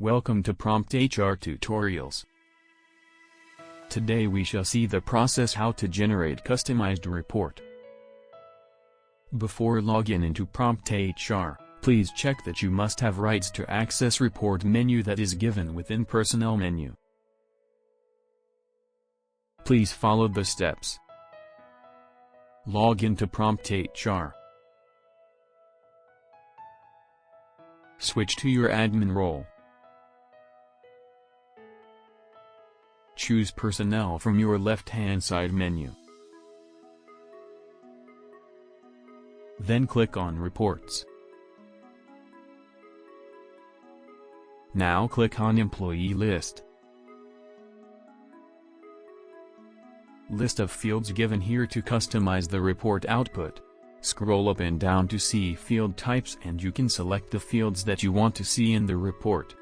Welcome to PromptHR Tutorials. Today we shall see the process how to generate customized report. Before login into PromptHR, please check that you must have rights to access report menu that is given within personnel menu. Please follow the steps. Log into PromptHR. Switch to your admin role. Choose Personnel from your left-hand side menu. Then click on Reports. Now click on Employee List. List of fields given here to customize the report output. Scroll up and down to see field types and you can select the fields that you want to see in the report.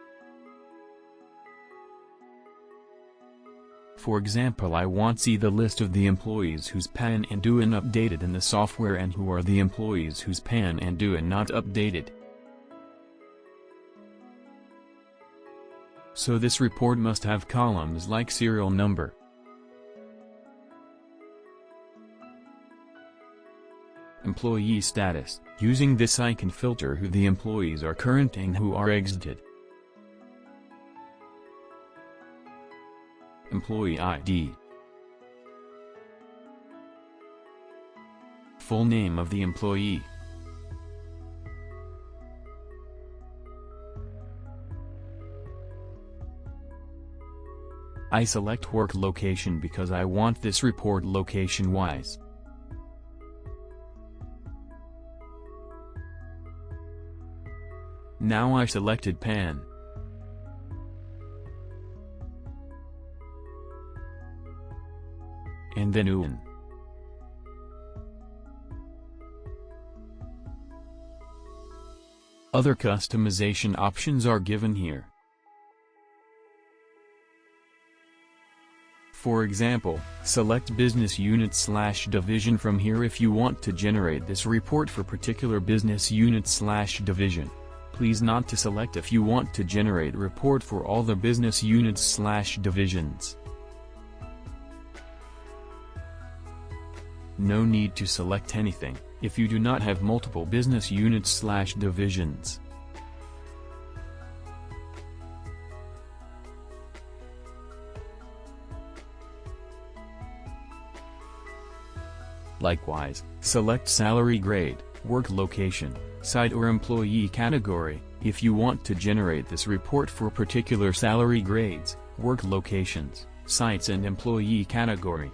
For example, I want to see the list of the employees whose PAN and DUIN updated in the software and who are the employees whose PAN and DUIN not updated. So this report must have columns like serial number, employee status. Using this I can filter who the employees are current and who are exited. Employee ID. Full name of the employee. I select work location because I want this report location-wise. Now I selected PAN. And then DUIN. Other customization options are given here. For example, select business unit/division from here if you want to generate this report for particular business unit/division. Please not to select if you want to generate report for all the business units/divisions. No need to select anything, if you do not have multiple business units/divisions. Likewise, select salary grade, work location, site or employee category, if you want to generate this report for particular salary grades, work locations, sites and employee category.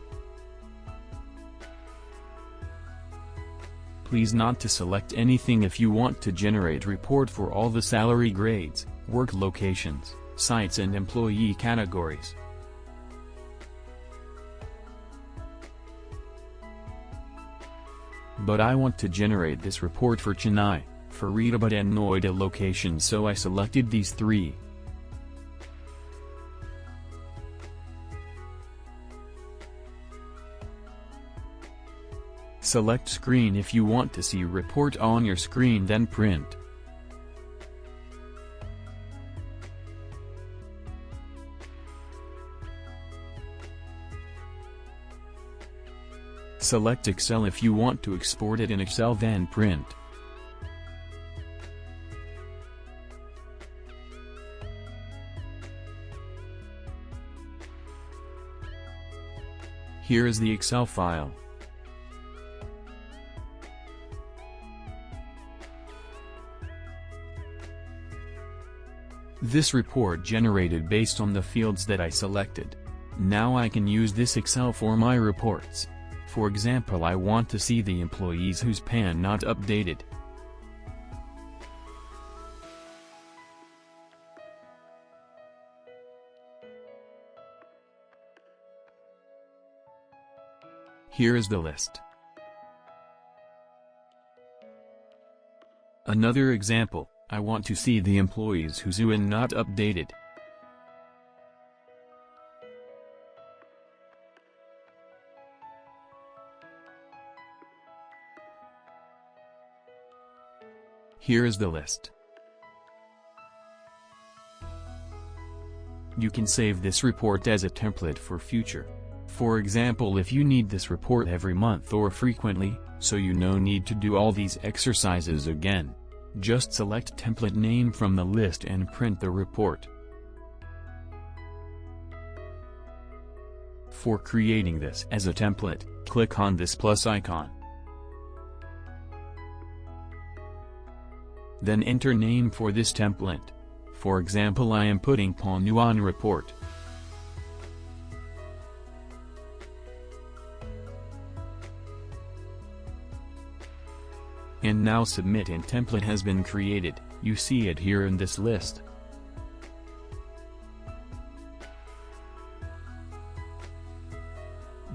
Please not to select anything if you want to generate report for all the salary grades, work locations, sites and employee categories. But I want to generate this report for Chennai, Faridabad and Noida locations, so I selected these three. Select screen if you want to see report on your screen, then print. Select Excel if you want to export it in Excel, then print. Here is the Excel file. This report generated based on the fields that I selected. Now I can use this Excel for my reports. For example, I want to see the employees whose PAN not updated. Here is the list. Another example, I want to see the employees whose DUIN not updated. Here is the list. You can save this report as a template for future. For example, if you need this report every month or frequently, so you no need to do all these exercises again. Just select template name from the list and print the report. For creating this as a template, click on this plus icon. Then enter name for this template. For example, I am putting PromptHR report. And now submit, and template has been created. You see it here in this list.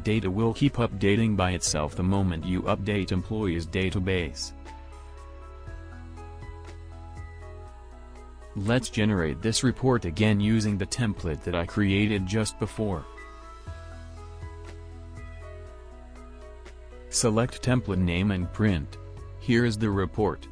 Data will keep updating by itself the moment you update employees database. Let's generate this report again using the template that I created just before. Select template name and print. Here is the report.